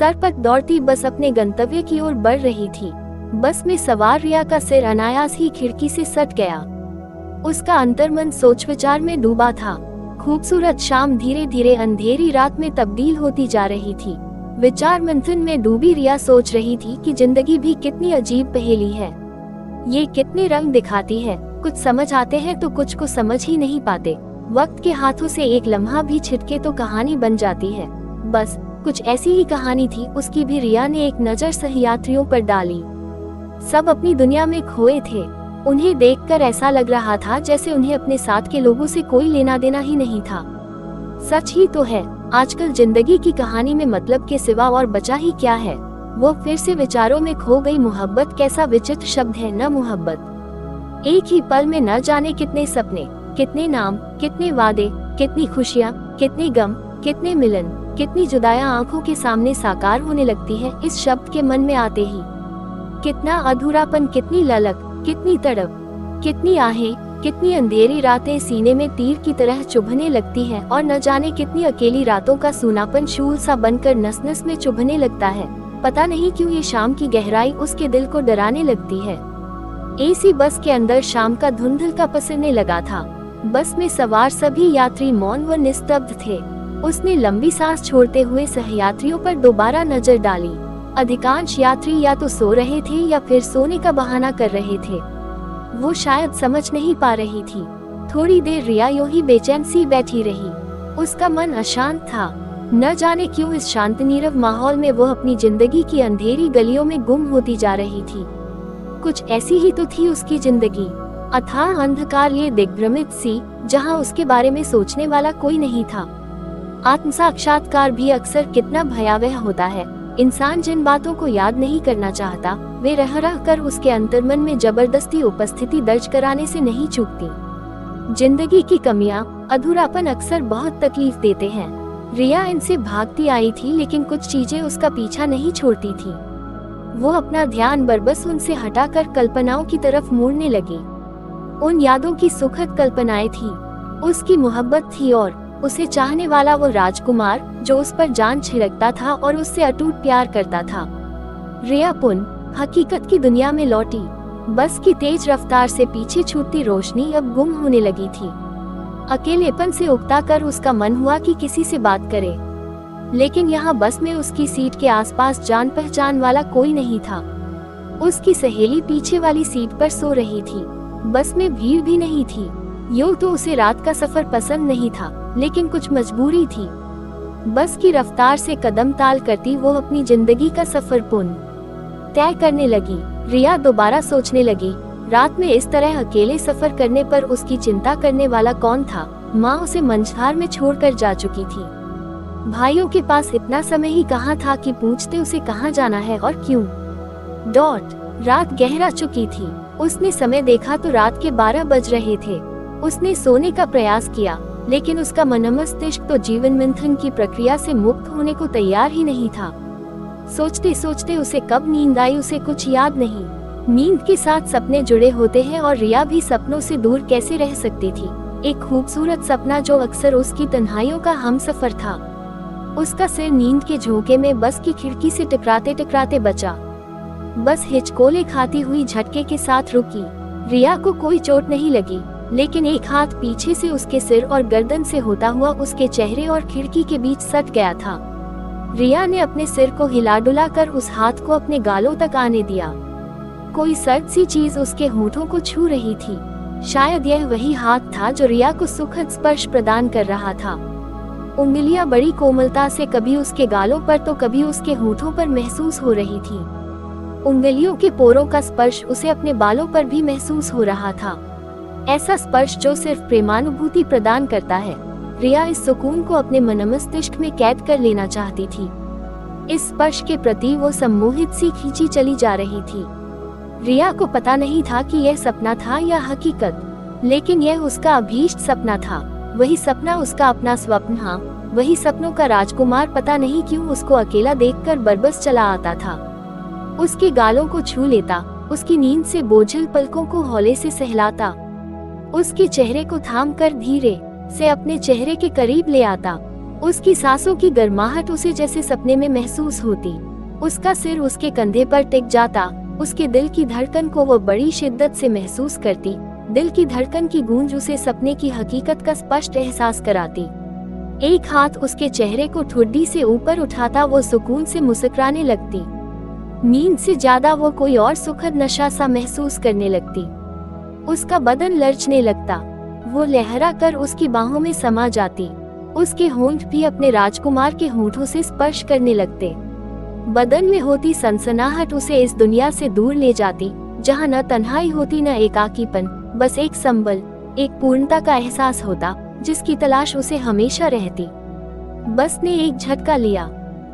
सरपट दौड़ती बस अपने गंतव्य की ओर बढ़ रही थी। बस में सवार रिया का सिर अनायास ही खिड़की से सट गया। उसका अंतर्मन सोच विचार में डूबा था। खूबसूरत शाम धीरे धीरे अंधेरी रात में तब्दील होती जा रही थी। विचार मंथन में डूबी रिया सोच रही थी कि जिंदगी भी कितनी अजीब पहेली है। ये कितने रंग दिखाती है, कुछ समझ आते हैं तो कुछ को समझ ही नहीं पाते। वक्त के हाथों से एक लम्हा भी छिटके तो कहानी बन जाती है। बस कुछ ऐसी ही कहानी थी उसकी भी। रिया ने एक नजर सहयात्रियों पर डाली। सब अपनी दुनिया में खोए थे। उन्हें देखकर ऐसा लग रहा था जैसे उन्हें अपने साथ के लोगों से कोई लेना देना ही नहीं था। सच ही तो है, आजकल जिंदगी की कहानी में मतलब के सिवा और बचा ही क्या है। वो फिर से विचारों में खो गई। मोहब्बत कैसा विचित्र शब्द है न मोहब्बत। एक ही पल में न जाने कितने सपने, कितने नाम, कितने वादे, कितनी खुशियाँ, कितने गम, कितने मिलन, कितनी जुदाइयाँ आंखों के सामने साकार होने लगती है इस शब्द के मन में आते ही। कितना अधूरापन, कितनी ललक, कितनी तड़प, कितनी आहें, कितनी अंधेरी रातें सीने में तीर की तरह चुभने लगती हैं और न जाने कितनी अकेली रातों का सूनापन शूल सा बनकर नस नस में चुभने लगता है। पता नहीं क्यों ये शाम की गहराई उसके दिल को डराने लगती है। एसी बस के अंदर शाम का धुंधल का पसरने लगा था। बस में सवार सभी यात्री मौन व निस्तब्ध थे। उसने लंबी सांस छोड़ते हुए सहयात्रियों पर दोबारा नजर डाली। अधिकांश यात्री या तो सो रहे थे या फिर सोने का बहाना कर रहे थे। वो शायद समझ नहीं पा रही थी। थोड़ी देर रिया यूं ही बेचैन सी बैठी रही। उसका मन अशांत था। न जाने क्यों इस शांत नीरव माहौल में वो अपनी जिंदगी की अंधेरी गलियों में गुम होती जा रही थी। कुछ ऐसी ही तो थी उसकी जिंदगी, अथाह अंधकार, ये दिग्भ्रमित सी, जहां उसके बारे में सोचने वाला कोई नहीं था। आत्म साक्षात्कार भी अक्सर कितना भयावह होता है। इंसान जिन बातों को याद नहीं करना चाहता वे रह रह कर उसके अंतर्मन में जबरदस्ती उपस्थिति दर्ज कराने से नहीं चूकती। जिंदगी की कमियां, अधूरापन अक्सर बहुत तकलीफ देते हैं। रिया इनसे भागती आई थी लेकिन कुछ चीजें उसका पीछा नहीं छोड़ती थी। वो अपना ध्यान बरबस उनसे हटाकर कल्पनाओं की तरफ मोड़ने लगी। उन यादों की सुखद कल्पनाएं थी। उसकी मोहब्बत थी और उसे चाहने वाला वो राजकुमार जो उस पर जान छिड़कता था और उससे अटूट प्यार करता था। रिया पुनः हकीकत की दुनिया में लौटी। बस की तेज रफ्तार से पीछे छूटती रोशनी अब गुम होने लगी थी। अकेलेपन से उकता कर उसका मन हुआ कि किसी से बात करे, लेकिन यहाँ बस में उसकी सीट के आसपास जान पहचान वाला कोई नहीं था। उसकी सहेली पीछे वाली सीट पर सो रही थी। बस में भीड़ भी नहीं थी। यूं तो उसे रात का सफर पसंद नहीं था, लेकिन कुछ मजबूरी थी। बस की रफ्तार से कदम ताल करती वो अपनी जिंदगी का सफर पुनः तय करने लगी। रिया दोबारा सोचने लगी, रात में इस तरह अकेले सफर करने पर उसकी चिंता करने वाला कौन था। माँ उसे मंझधार में छोड़कर जा चुकी थी। भाइयों के पास इतना समय ही कहाँ था कि पूछते उसे कहाँ जाना है और क्यों। रात गहरा चुकी थी। उसने समय देखा तो रात के 12 बज रहे थे। उसने सोने का प्रयास किया, लेकिन उसका मनमस्तिष्क तो जीवन मंथन की प्रक्रिया से मुक्त होने को तैयार ही नहीं था। सोचते सोचते उसे कब नींद आई उसे कुछ याद नहीं। नींद के साथ सपने जुड़े होते हैं और रिया भी सपनों से दूर कैसे रह सकती थी। एक खूबसूरत सपना जो अक्सर उसकी तन्हाइयों का हमसफर था। उसका सिर नींद के झोंके में बस की खिड़की से टकराते टकराते बचा। बस हिचकोले खाती हुई झटके के साथ रुकी। रिया को कोई चोट नहीं लगी, लेकिन एक हाथ पीछे से उसके सिर और गर्दन से होता हुआ उसके चेहरे और खिड़की के बीच सट गया था। रिया ने अपने सिर को हिला डुला कर उस हाथ को अपने गालों तक आने दिया। कोई सर्द सी चीज उसके होठों को छू रही थी। शायद यह वही हाथ था जो रिया को सुखद स्पर्श प्रदान कर रहा था। उंगलियां बड़ी कोमलता से कभी उसके गालों पर तो कभी उसके होठों पर महसूस हो रही थी। उंगलियों के पोरों का स्पर्श उसे अपने बालों पर भी महसूस हो रहा था। ऐसा स्पर्श जो सिर्फ प्रेमानुभूति प्रदान करता है। रिया इस सुकून को अपने मनमस्तिष्क में कैद कर लेना चाहती थी। इस स्पर्श के प्रति वो सम्मोहित सी खींची चली जा रही थी। रिया को पता नहीं था कि यह सपना था या हकीकत, लेकिन यह उसका अभीष्ट सपना था। वही सपना उसका अपना स्वप्न। हाँ, वही सपनों का राजकुमार पता नहीं क्यों उसको अकेला देखकर बरबस चला आता था। उसके गालों को छू लेता, उसकी नींद से बोझिल पलकों को हौले से सहलाता, उसके चेहरे को थाम कर धीरे से अपने चेहरे के करीब ले आता। उसकी सांसों की गर्माहट उसे जैसे सपने में महसूस होती। उसका सिर उसके कंधे पर टिक जाता। उसके दिल की धड़कन को वो बड़ी शिद्दत से महसूस करती। दिल की धड़कन की गूंज उसे सपने की हकीकत का स्पष्ट एहसास कराती। एक हाथ उसके चेहरे को ठुड्डी से ऊपर उठाता वो सुकून से मुस्कुराने लगती। नींद से ज्यादा वो कोई और सुखद नशा सा महसूस करने लगती। उसका बदन लरचने लगता। वो लहरा कर उसकी बाहों में समा जाती। उसके होंठ भी अपने राजकुमार के होंठों से स्पर्श करने लगते। बदन में होती सनसनाहट उसे इस दुनिया से दूर ले जाती, जहाँ न तन्हाई होती न एकाकीपन, बस एक संबल, एक पूर्णता का एहसास होता जिसकी तलाश उसे हमेशा रहती। बस ने एक झटका लिया।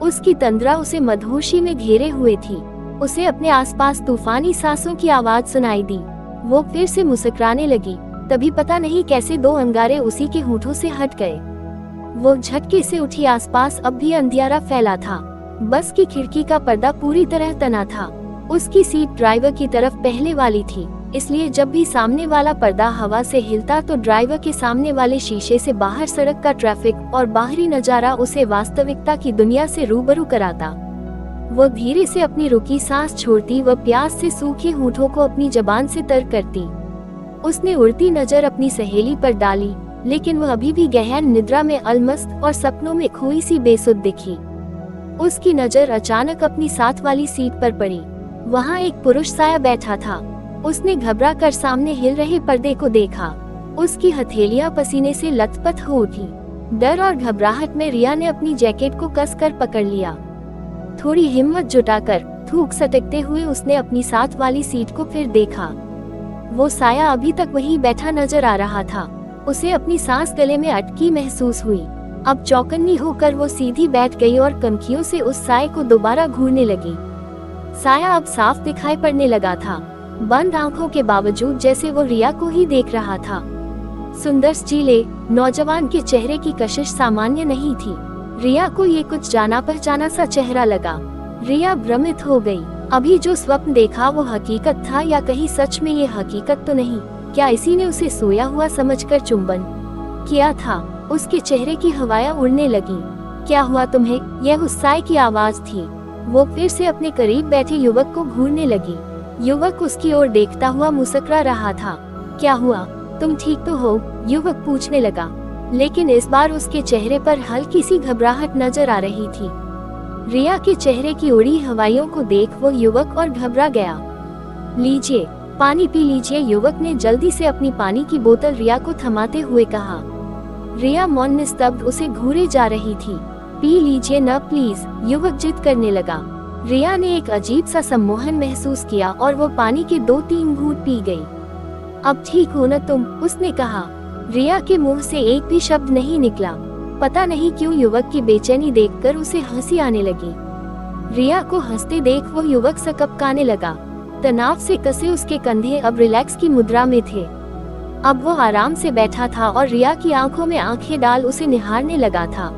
उसकी तंद्रा उसे मदहोशी में घेरे हुए थी। उसे अपने आसपास तूफानी सांसों की आवाज सुनाई दी। वो फिर से मुस्कुराने लगी। तभी पता नहीं कैसे दो अंगारे उसी के होठों से हट गए। वो झटके से उठी। आसपास अब भी अंधियारा फैला था। बस की खिड़की का पर्दा पूरी तरह तना था। उसकी सीट ड्राइवर की तरफ पहले वाली थी, इसलिए जब भी सामने वाला पर्दा हवा से हिलता तो ड्राइवर के सामने वाले शीशे से बाहर सड़क का ट्रैफिक और बाहरी नजारा उसे वास्तविकता की दुनिया से रूबरू कराता। वो धीरे से अपनी रुकी सांस छोड़ती व प्यास से सूखे होठों को अपनी जबान से तर करती। उसने उड़ती नजर अपनी सहेली पर डाली, लेकिन वह अभी भी गहन निद्रा में अलमस्त और सपनों में खोई सी बेसुध दिखी। उसकी नजर अचानक अपनी साथ वाली सीट पर पड़ी। वहाँ एक पुरुष साया बैठा था। उसने घबरा कर सामने हिल रहे पर्दे को देखा। उसकी हथेलियां पसीने से लथपथ हो उठी। डर और घबराहट में रिया ने अपनी जैकेट को कसकर पकड़ लिया। थोड़ी हिम्मत जुटाकर थूक सटकते हुए उसने अपनी साथ वाली सीट को फिर देखा। वो साया अभी तक वहीं बैठा नजर आ रहा था। उसे अपनी सांस गले में अटकी महसूस हुई। अब चौकन्नी होकर वो सीधी बैठ गई और कनखियों से उस साये को दोबारा घूरने लगी। साया अब साफ दिखाई पड़ने लगा था, बंद आंखों के बावजूद, जैसे वो रिया को ही देख रहा था। सुंदर स्टीले नौजवान के चेहरे की कशिश सामान्य नहीं थी। रिया को ये कुछ जाना पहचाना सा चेहरा लगा। रिया भ्रमित हो गई। अभी जो स्वप्न देखा वो हकीकत था या कहीं सच में ये हकीकत तो नहीं? क्या इसी ने उसे सोया हुआ समझकर चुंबन किया था? उसके चेहरे की हवाएं उड़ने लगी। क्या हुआ तुम्हें? यह उस साये की आवाज थी। वो फिर से अपने करीब बैठे युवक को घूरने लगी। युवक उसकी ओर देखता हुआ मुस्कुरा रहा था। क्या हुआ? तुम ठीक तो हो? युवक पूछने लगा, लेकिन इस बार उसके चेहरे पर हल्की सी घबराहट नजर आ रही थी। रिया के चेहरे की उड़ी हवाइयों को देख वो युवक और घबरा गया। लीजिए, पानी पी लीजिए, युवक ने जल्दी से अपनी पानी की बोतल रिया को थमाते हुए कहा। रिया मौन निस्तब्ध उसे घूरे जा रही थी। पी लीजिए न प्लीज, युवक जिद करने लगा। रिया ने एक अजीब सा सम्मोहन महसूस किया और वो पानी के 2-3 घूंट पी गई। अब ठीक हो न तुम? उसने कहा। रिया के मुंह से एक भी शब्द नहीं निकला। पता नहीं क्यों युवक की बेचैनी देखकर उसे हंसी आने लगी। रिया को हंसते देख वो युवक सकपकाने लगा। तनाव से कसे उसके कंधे अब रिलैक्स की मुद्रा में थे। अब वो आराम से बैठा था और रिया की आंखों में आंखें डाल उसे निहारने लगा था।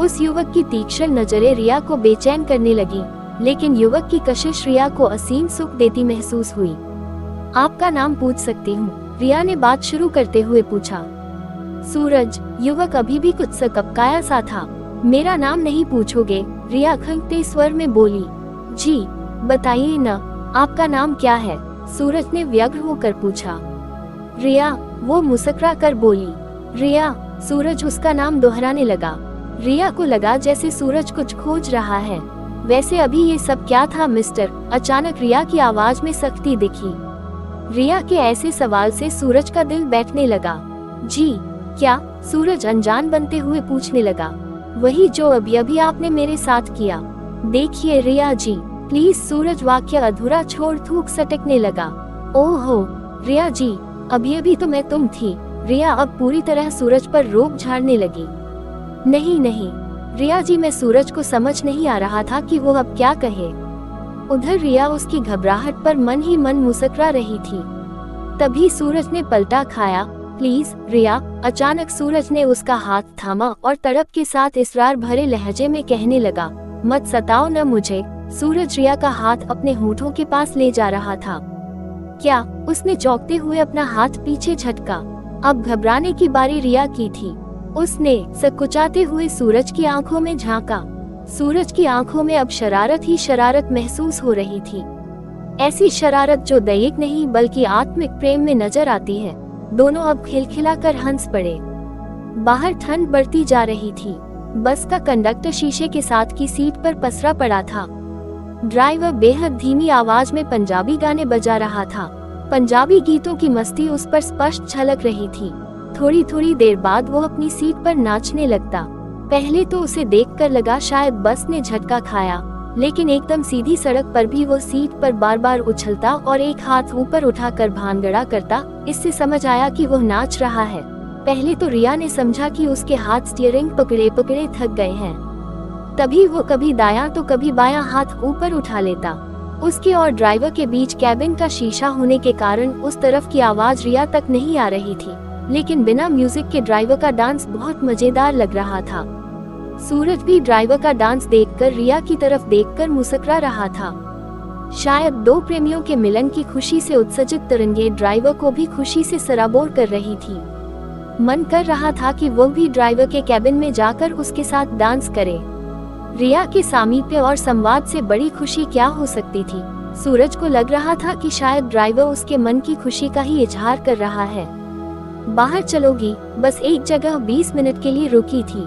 उस युवक की तीक्ष्ण नजरें रिया को बेचैन करने लगी, लेकिन युवक की कशिश रिया को असीम सुख देती महसूस हुई। आपका नाम पूछ सकती हूँ? रिया ने बात शुरू करते हुए पूछा। सूरज, युवक अभी भी कुछ सकपकाया सा था। मेरा नाम नहीं पूछोगे? रिया खंगते स्वर में बोली। जी बताइए न, आपका नाम क्या है? सूरज ने व्यग्र होकर पूछा। रिया, वो मुस्कुरा कर बोली। रिया, सूरज उसका नाम दोहराने लगा। रिया को लगा जैसे सूरज कुछ खोज रहा है। वैसे अभी ये सब क्या था मिस्टर? अचानक रिया की आवाज में सख्ती दिखी। रिया के ऐसे सवाल से सूरज का दिल बैठने लगा। जी क्या? सूरज अनजान बनते हुए पूछने लगा। वही जो अभी अभी आपने मेरे साथ किया। देखिए रिया जी प्लीज, सूरज वाक्य अधूरा छोड़ थूक सटकने लगा। ओहो रिया जी, अभी अभी तो मैं तुम थी। रिया अब पूरी तरह सूरज पर रोब झाड़ने लगी। नहीं नहीं रिया जी, मैं सूरज को समझ नहीं आ रहा था कि वो अब क्या कहे। उधर रिया उसकी घबराहट पर मन ही मन मुस्कुरा रही थी। तभी सूरज ने पलटा खाया। प्लीज रिया, अचानक सूरज ने उसका हाथ थामा और तड़प के साथ इसरार भरे लहजे में कहने लगा, मत सताओ न मुझे। सूरज रिया का हाथ अपने होठों के पास ले जा रहा था। क्या? उसने चौंकते हुए अपना हाथ पीछे झटका। अब घबराने की बारी रिया की थी। उसने सकुचाते हुए सूरज की आंखों में झांका। सूरज की आंखों में अब शरारत ही शरारत महसूस हो रही थी, ऐसी शरारत जो दैहिक नहीं बल्कि आत्मिक प्रेम में नजर आती है। दोनों अब खिलखिलाकर हंस पड़े। बाहर ठंड बढ़ती जा रही थी। बस का कंडक्टर शीशे के साथ की सीट पर पसरा पड़ा था। ड्राइवर बेहद धीमी आवाज में पंजाबी गाने बजा रहा था। पंजाबी गीतों की मस्ती उस पर स्पष्ट झलक रही थी। थोड़ी थोड़ी देर बाद वो अपनी सीट पर नाचने लगता। पहले तो उसे देखकर लगा शायद बस ने झटका खाया, लेकिन एकदम सीधी सड़क पर भी वो सीट पर बार बार उछलता और एक हाथ ऊपर उठाकर भांगड़ा करता। इससे समझ आया कि वो नाच रहा है। पहले तो रिया ने समझा कि उसके हाथ स्टीयरिंग पकड़े पकड़े थक गए हैं, तभी वो कभी दायां तो कभी बायां हाथ ऊपर उठा लेता। उसके और ड्राइवर के बीच कैबिन का शीशा होने के कारण उस तरफ की आवाज रिया तक नहीं आ रही थी, लेकिन बिना म्यूजिक के ड्राइवर का डांस बहुत मजेदार लग रहा था। सूरज भी ड्राइवर का डांस देखकर रिया की तरफ देखकर मुस्कुरा रहा था। शायद दो प्रेमियों के मिलन की खुशी से उत्सर्जित तरंगे ड्राइवर को भी खुशी से सराबोर कर रही थी। मन कर रहा था कि वो भी ड्राइवर के कैबिन में जाकर उसके साथ डांस करे। रिया के सामीप्य और संवाद से बड़ी खुशी क्या हो सकती थी। सूरज को लग रहा था कि शायद ड्राइवर उसके मन की खुशी का ही इजहार कर रहा है। बाहर चलोगी? बस एक जगह 20 मिनट के लिए रुकी थी।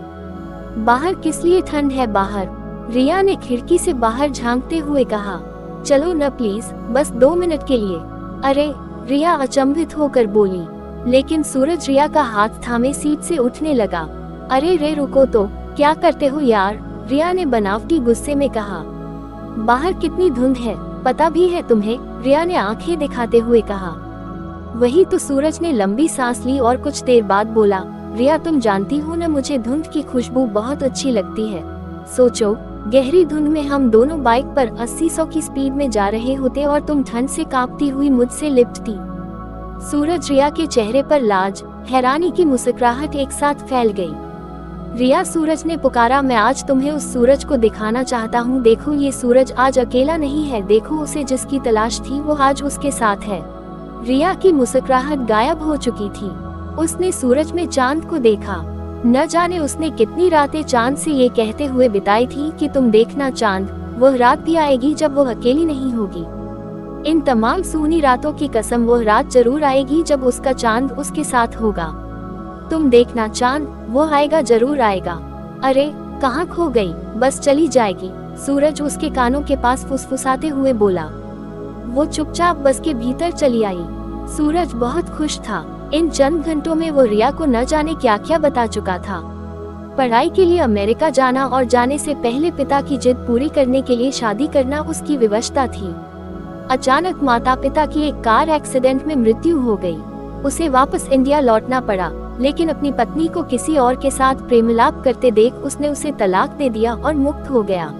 बाहर किस लिए? ठंड है बाहर, रिया ने खिड़की से बाहर झांकते हुए कहा। चलो न प्लीज, बस 2 मिनट के लिए। अरे, रिया अचंभित होकर बोली, लेकिन सूरज रिया का हाथ थामे सीट से उठने लगा। अरे रे रुको तो, क्या करते हो यार? रिया ने बनावटी गुस्से में कहा। बाहर कितनी धुंध है, पता भी है तुम्हें? रिया ने आंखें दिखाते हुए कहा। वही तो, सूरज ने लंबी सांस ली और कुछ देर बाद बोला, रिया तुम जानती हो न, मुझे धुंध की खुशबू बहुत अच्छी लगती है। सोचो, गहरी धुंध में हम दोनों बाइक पर 80-100 की स्पीड में जा रहे होते और तुम ठंड से कांपती हुई मुझसे लिपटती। सूरज रिया के चेहरे पर लाज, हैरानी की मुस्कुराहट एक साथ फैल गई। रिया, सूरज ने पुकारा, मैं आज तुम्हें उस सूरज को दिखाना चाहता हूँ। देखो, ये सूरज आज अकेला नहीं है, देखो उसे जिसकी तलाश थी वो आज उसके साथ है। रिया की मुस्कुराहट गायब हो चुकी थी। उसने सूरज में चांद को देखा। न जाने उसने कितनी रातें चांद से ये कहते हुए बिताई थी कि तुम देखना चांद, वह रात भी आएगी जब वो अकेली नहीं होगी। इन तमाम सूनी रातों की कसम, वह रात जरूर आएगी जब उसका चांद उसके साथ होगा। तुम देखना चांद, वो आएगा, जरूर आएगा। अरे, कहाँ खो गई? बस चली जाएगी, सूरज उसके कानों के पास फुसफुसाते हुए बोला। वो चुपचाप बस के भीतर चली आई। सूरज बहुत खुश था। इन चंद घंटों में वो रिया को न जाने क्या क्या बता चुका था। पढ़ाई के लिए अमेरिका जाना और जाने से पहले पिता की जिद पूरी करने के लिए शादी करना उसकी विवशता थी। अचानक माता पिता की एक कार एक्सीडेंट में मृत्यु हो गई। उसे वापस इंडिया लौटना पड़ा, लेकिन अपनी पत्नी को किसी और के साथ प्रेमलाप करते देख उसने उसे तलाक दे दिया और मुक्त हो गया।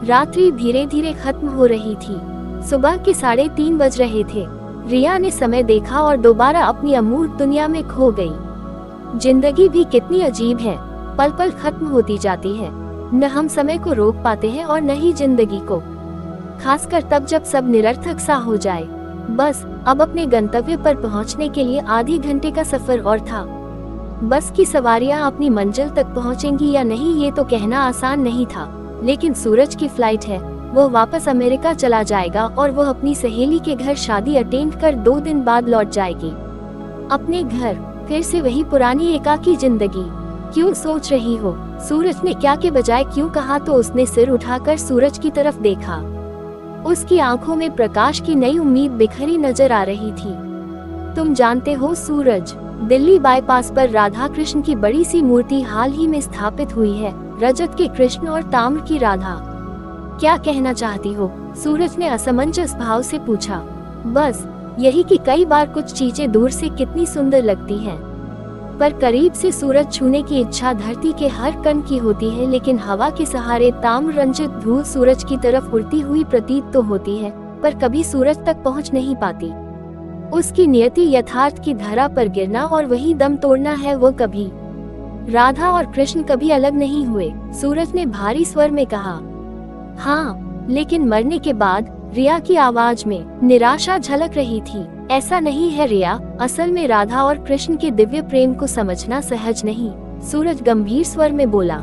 रात्रि धीरे धीरे खत्म हो रही थी। सुबह के 3:30 बज रहे थे। रिया ने समय देखा और दोबारा अपनी अमूर्त दुनिया में खो गई। जिंदगी भी कितनी अजीब है, पल पल खत्म होती जाती है। न हम समय को रोक पाते हैं और न ही जिंदगी को, खासकर तब जब सब निरर्थक सा हो जाए। बस अब अपने गंतव्य पर पहुंचने के लिए आधे घंटे का सफर और था। बस की सवारियां अपनी मंजिल तक पहुंचेंगी या नहीं ये तो कहना आसान नहीं था, लेकिन सूरज की फ्लाइट है, वो वापस अमेरिका चला जाएगा और वो अपनी सहेली के घर शादी अटेंड कर 2 दिन बाद लौट जाएगी अपने घर। फिर से वही पुरानी एकाकी जिंदगी। क्यों सोच रही हो? सूरज ने क्या के बजाय क्यों कहा तो उसने सिर उठाकर सूरज की तरफ देखा। उसकी आंखों में प्रकाश की नई उम्मीद बिखरी नजर आ रही थी। तुम जानते हो सूरज, दिल्ली बाईपास पर राधा कृष्ण की बड़ी सी मूर्ति हाल ही में स्थापित हुई है, रजत के कृष्ण और ताम्र की राधा। क्या कहना चाहती हो? सूरज ने असमंजस भाव से पूछा। बस यही कि कई बार कुछ चीजें दूर से कितनी सुंदर लगती हैं, पर करीब से सूरज छूने की इच्छा धरती के हर कण की होती है, लेकिन हवा के सहारे ताम्र रंजित धूल सूरज की तरफ उड़ती हुई प्रतीत तो होती है, पर कभी सूरज तक पहुंच नहीं पाती। उसकी नियति यथार्थ की धरा पर गिरना और वही दम तोड़ना है। वो कभी राधा और कृष्ण कभी अलग नहीं हुए, सूरज ने भारी स्वर में कहा। हाँ, लेकिन मरने के बाद? रिया की आवाज में निराशा झलक रही थी। ऐसा नहीं है रिया, असल में राधा और कृष्ण के दिव्य प्रेम को समझना सहज नहीं, सूरज गंभीर स्वर में बोला।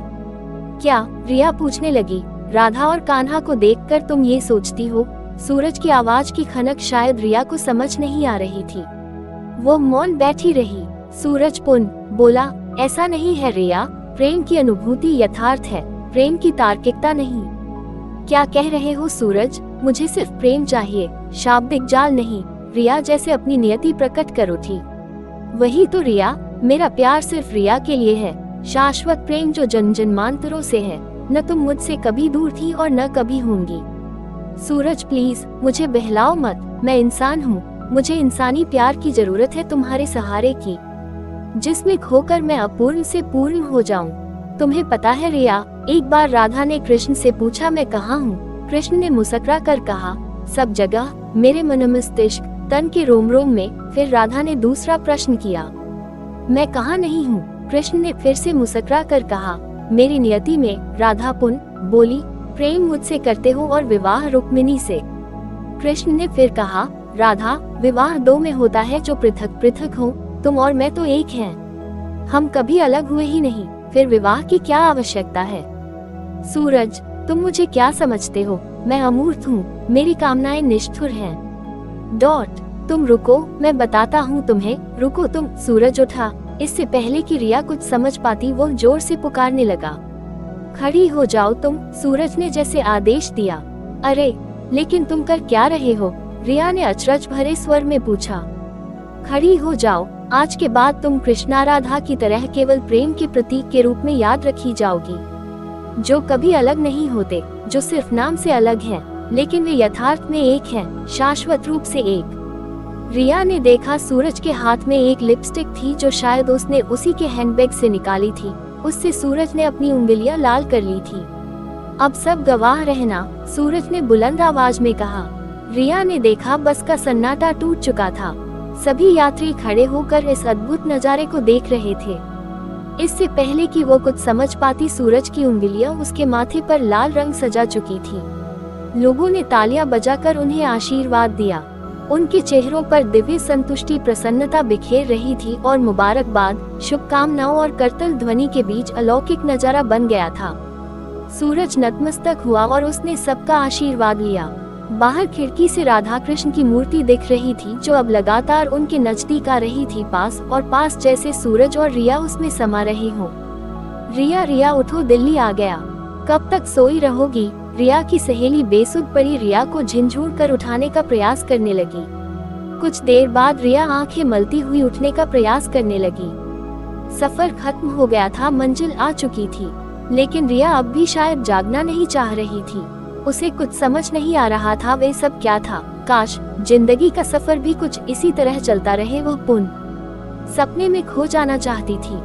क्या? रिया पूछने लगी। राधा और कान्हा को देखकर तुम ये सोचती हो? सूरज की आवाज की खनक शायद रिया को समझ नहीं आ रही थी। वो मौन बैठी रही। सूरज पुनः बोला, ऐसा नहीं है रिया, प्रेम की अनुभूति यथार्थ है, प्रेम की तार्किकता नहीं। क्या कह रहे हो सूरज? मुझे सिर्फ प्रेम चाहिए, शाब्दिक जाल नहीं। रिया जैसे अपनी नियति प्रकट कर उठी। वही तो रिया, मेरा प्यार सिर्फ रिया के लिए है, शाश्वत प्रेम जो जन जन्मांतरों से है। न तुम मुझसे कभी दूर थी और न कभी होंगी। सूरज प्लीज मुझे बहलाओ मत, मैं इंसान हूँ, मुझे इंसानी प्यार की जरूरत है, तुम्हारे सहारे की, जिसमें खोकर मैं अपूर्ण से पूर्ण हो जाऊं। तुम्हें पता है रिया, एक बार राधा ने कृष्ण से पूछा मैं कहाँ हूँ। कृष्ण ने मुस्कुरा कर कहा, सब जगह, मेरे मन मस्तिष्क तन के रोम रोम में। फिर राधा ने दूसरा प्रश्न किया, मैं कहाँ नहीं हूँ। कृष्ण ने फिर से मुस्कुरा कर कहा, मेरी नियति में। राधा पुनः बोली, प्रेम मुझसे करते हो और विवाह रुक्मिणी से। कृष्ण ने फिर कहा, राधा, विवाह दो में होता है जो पृथक पृथक हो, तुम और मैं तो एक हैं, हम कभी अलग हुए ही नहीं, फिर विवाह की क्या आवश्यकता है। सूरज, तुम मुझे क्या समझते हो? मैं अमूर्त हूँ, मेरी कामनाएं निष्ठुर हैं। तुम रुको, मैं बताता हूँ तुम्हें, रुको तुम। सूरज उठा। इससे पहले कि रिया कुछ समझ पाती वो जोर से पुकारने लगा, खड़ी हो जाओ तुम। सूरज ने जैसे आदेश दिया। अरे, लेकिन तुम कर क्या रहे हो? रिया ने अचरज भरे स्वर में पूछा। खड़ी हो जाओ, आज के बाद तुम कृष्णा राधा की तरह केवल प्रेम के प्रतीक के रूप में याद रखी जाओगी, जो कभी अलग नहीं होते, जो सिर्फ नाम से अलग हैं, लेकिन वे यथार्थ में एक हैं, शाश्वत रूप से एक। रिया ने देखा सूरज के हाथ में एक लिपस्टिक थी जो शायद उसने उसी के हैंडबैग से निकाली थी। उससे सूरज ने अपनी उंगलियां लाल कर ली थी। अब सब गवाह रहना, सूरज ने बुलंद आवाज में कहा। रिया ने देखा बस का सन्नाटा टूट चुका था। सभी यात्री खड़े होकर इस अद्भुत नजारे को देख रहे थे। इससे पहले कि वो कुछ समझ पाती, सूरज की उंगलियां उसके माथे पर लाल रंग सजा चुकी थी। लोगों ने तालियां बजाकर उन्हें आशीर्वाद दिया। उनके चेहरों पर दिव्य संतुष्टि, प्रसन्नता बिखेर रही थी और मुबारकबाद, शुभकामनाओं और करतल ध्वनि के बीच अलौकिक नजारा बन गया था। सूरज नतमस्तक हुआ और उसने सबका आशीर्वाद लिया। बाहर खिड़की से राधा कृष्ण की मूर्ति दिख रही थी जो अब लगातार उनके नजदीक आ रही थी, पास और पास, जैसे सूरज और रिया उसमें समा रहे हों। रिया, रिया उठो, दिल्ली आ गया। कब तक सोई रहोगी? रिया की सहेली बेसुध पड़ी रिया को झिंझोड़ कर उठाने का प्रयास करने लगी। कुछ देर बाद रिया आंखें मलती हुई उठने का प्रयास करने लगी। सफर खत्म हो गया था, मंजिल आ चुकी थी, लेकिन रिया अब भी शायद जागना नहीं चाह रही थी। उसे कुछ समझ नहीं आ रहा था वे सब क्या था। काश जिंदगी का सफर भी कुछ इसी तरह चलता रहे। वह पुनः सपने में खो जाना चाहती थी।